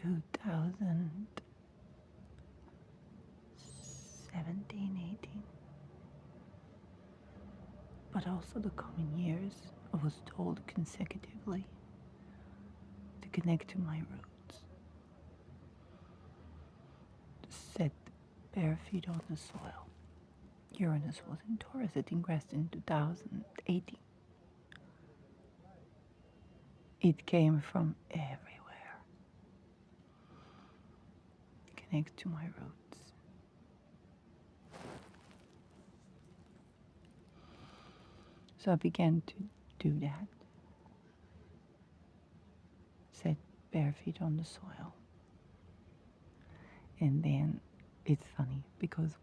2017, 18. But also the coming years, I was told consecutively to connect to my roots, to set bare feet on the soil. Uranus was in Taurus, it ingressed in 2018. It came from everywhere. Connect to my roots. So I began to do that. Set bare feet on the soil. And then it's funny because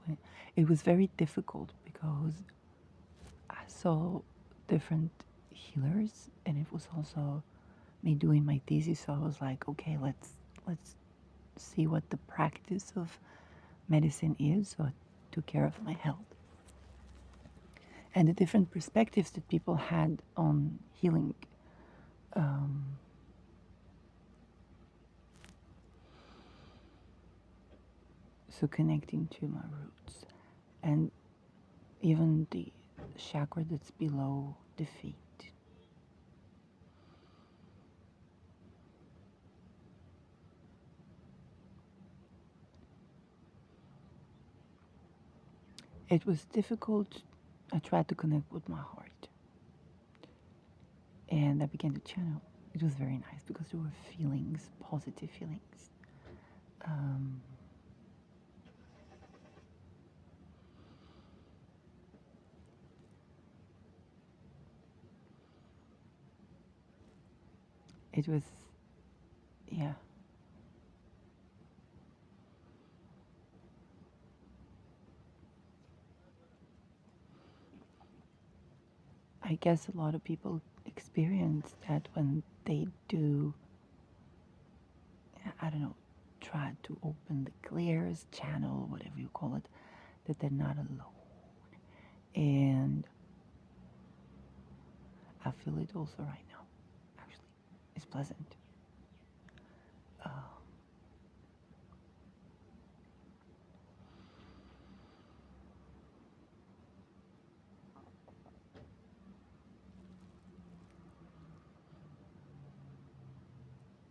it was very difficult because I saw different healers, and it was also me doing my thesis. So I was like, okay, let's see what the practice of medicine is. So I took care of my health and the different perspectives that people had on healing. So connecting to my roots, and even the chakra that's below the feet. It was difficult. I tried to connect with my heart, and I began to channel. It was very nice because there were feelings, positive feelings. It was, yeah. I guess a lot of people experience that when they do, I don't know, try to open the clears channel, whatever you call it, that they're not alone. And I feel it also right now, actually. It's pleasant.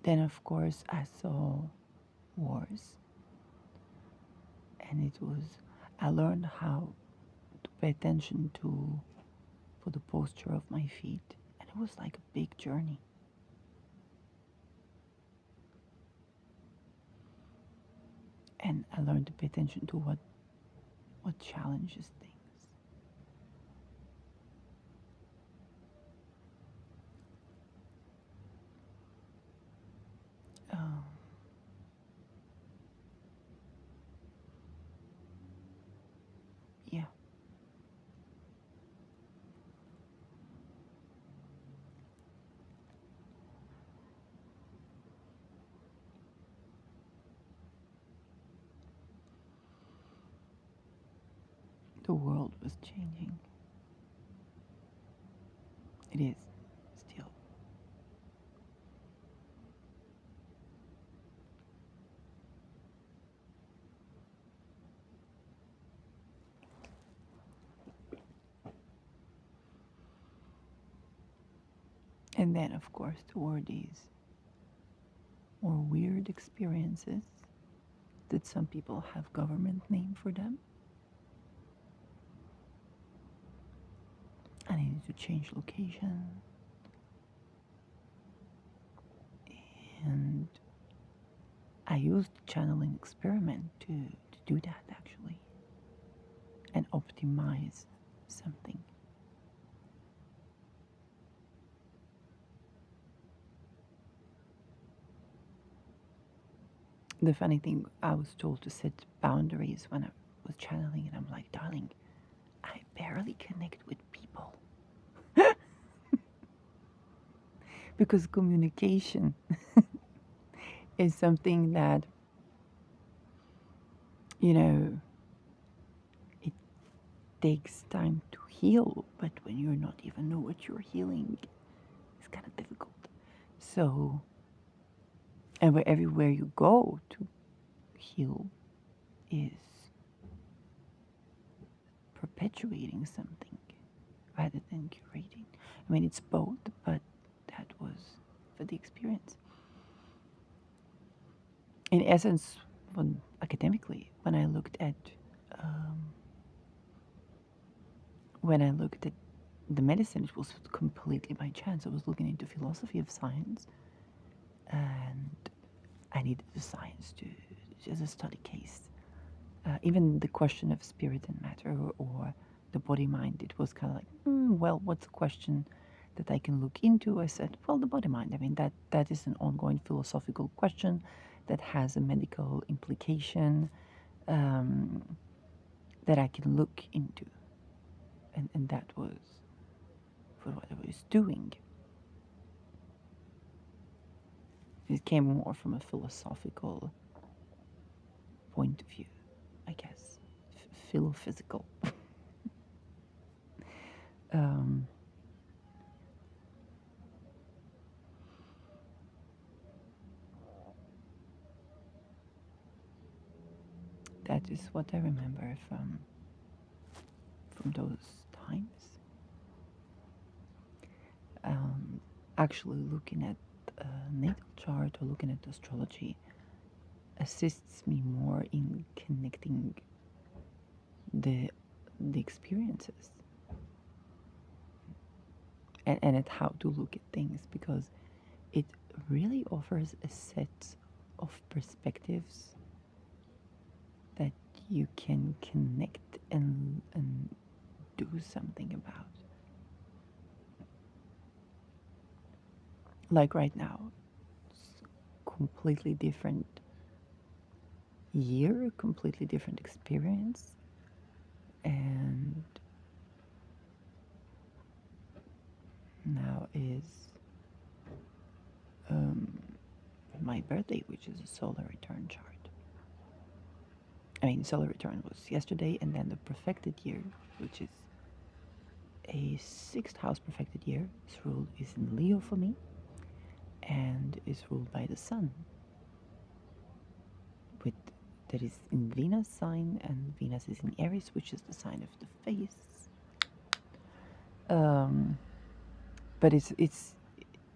Then, of course, I saw wars. And I learned how to pay attention for the posture of my feet. And it was like a big journey. And I learned to pay attention to what challenges things. Um, yeah. The world was changing. It is still. And then, of course, there were these more weird experiences that some people have government name for them. I needed to change location. And I used the channeling experiment to do that, actually, and optimize something. The funny thing, I was told to set boundaries when I was channeling, and I'm like, darling, I barely connect with people. Because communication is something that, it takes time to heal, but when you're not even know what you're healing, it's kind of difficult. So And where everywhere you go to heal is perpetuating something rather than curating. I mean, it's both, but that was for the experience. In essence, academically, um, when I looked at the medicine, it was completely by chance. I was looking into philosophy of science, and I needed the science to as a study case. Even the question of spirit and matter or the body mind, it was kind of like, well, what's a question that I can look into? I said, well, the body mind. I mean, that is an ongoing philosophical question that has a medical implication um, that I can look into. And that was for what I was doing. It came more from a philosophical point of view, I guess, philophysical. um, that is what I remember from those times. Um, Actually, looking at a natal chart or looking at astrology assists me more in connecting the the experiences and at how to look at things, because it really offers a set of perspectives that you can connect and do something about. Like right now, it's completely different year, completely different experience, and now is um, my birthday, which is a solar return chart. I mean, solar return was yesterday, and then the perfected year, which is a sixth house perfected year. Its rule is in Leo for me, and is ruled by the sun, with that is in Venus sign, and Venus is in Aries, which is the sign of the face. Um, but it's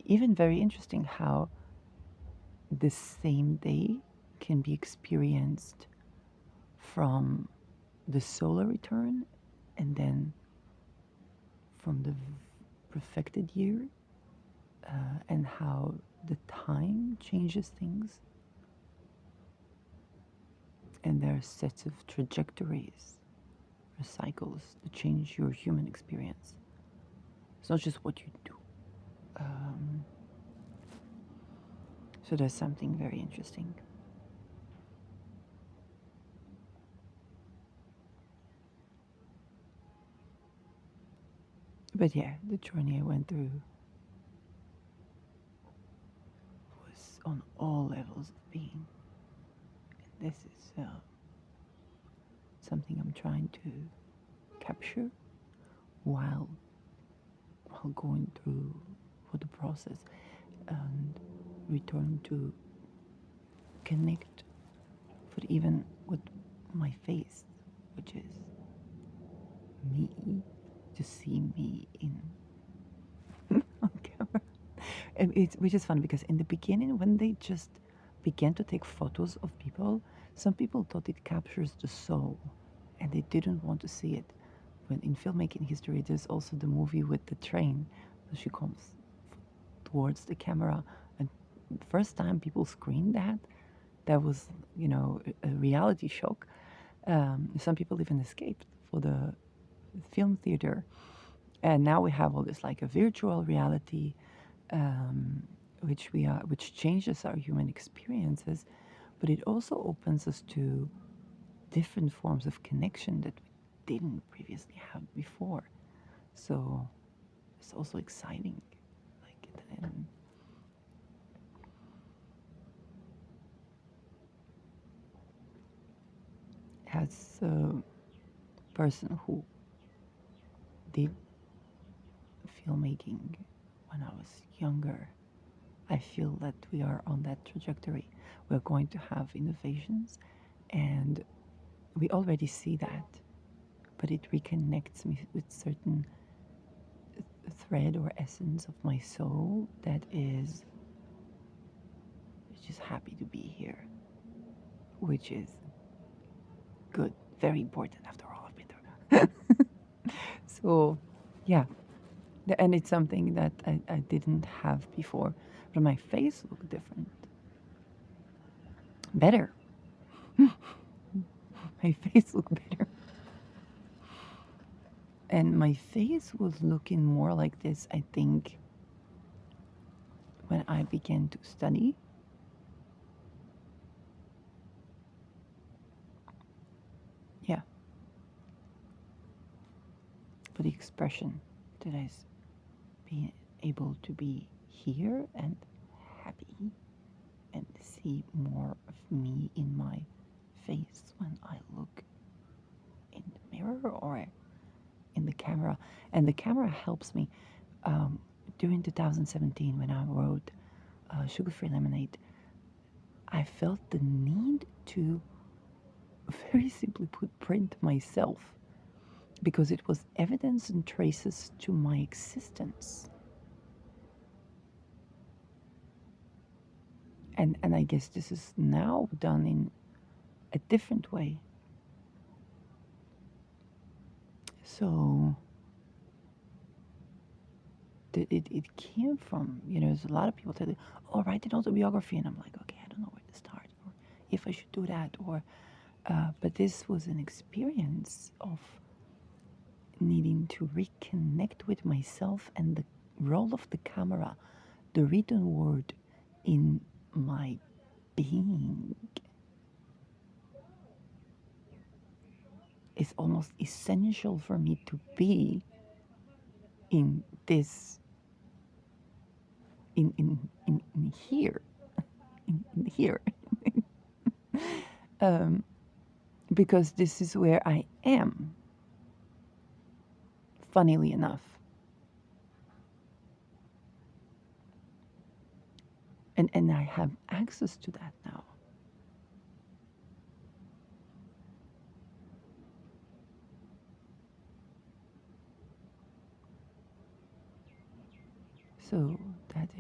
even very interesting how the same day can be experienced from the solar return and then from the perfected year, and how the time changes things, and there are sets of trajectories or cycles that change your human experience. It's not just what you do. Um, so there's something very interesting. But yeah, the journey I went through was on all levels of being. And this is something I'm trying to capture while going through for the process and return to connect with even with my face, which is me, to see me in on camera. And which is funny because in the beginning, when they just began to take photos of people, some people thought it captures the soul, and they didn't want to see it. When in filmmaking history, there's also the movie with the train, where she comes towards the camera, and the first time people screened that was, a reality shock. Some people even escaped for the film theater, and now we have all this like a virtual reality, which changes our human experiences, but it also opens us to different forms of connection that we didn't previously have before. So it's also exciting, like, and as a person who did filmmaking when I was younger, I feel that we are on that trajectory. We're going to have innovations, and we already see that, but it reconnects me with certain thread or essence of my soul that is just happy to be here, which is good, very important after all I've been through. So, yeah, and it's something that I didn't have before, but my face looked different, better. My face looked better. And my face was looking more like this, I think, when I began to study. Yeah, but the expression that I be able to be here and happy and see more of me in my face when I look in the mirror or in the camera. And the camera helps me. During 2017, when I wrote Sugar Free Lemonade, I felt the need to very simply put print myself because it was evidence and traces to my existence. And I guess this is now done in a different way. So it came from, there's a lot of people tell you, oh, write an autobiography. And I'm like, okay, I don't know where to start or if I should do that. But this was an experience of needing to reconnect with myself and the role of the camera, the written word in my being is almost essential for me to be in this, in here, in here. Because this is where I am, funnily enough. And I have access to that now. So that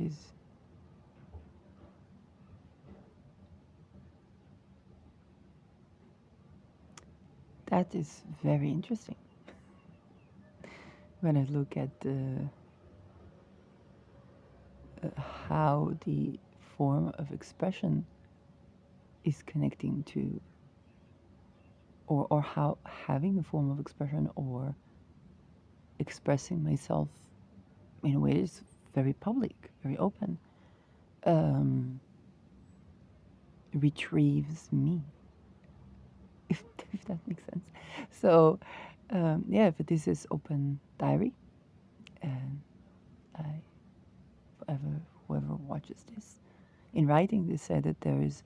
is very interesting when I look at how the form of expression is connecting to, or how having a form of expression or expressing myself in a way is very public, very open, retrieves me, if that makes sense. So, yeah, but this is open diary, and I, whoever watches this, in writing, they said that there is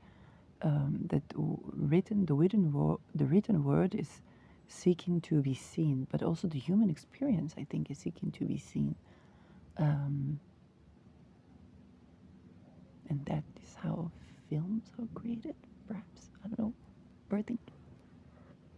that the written word is seeking to be seen, but also the human experience, I think, is seeking to be seen, and that is how films are created. Perhaps, I don't know. Birthing.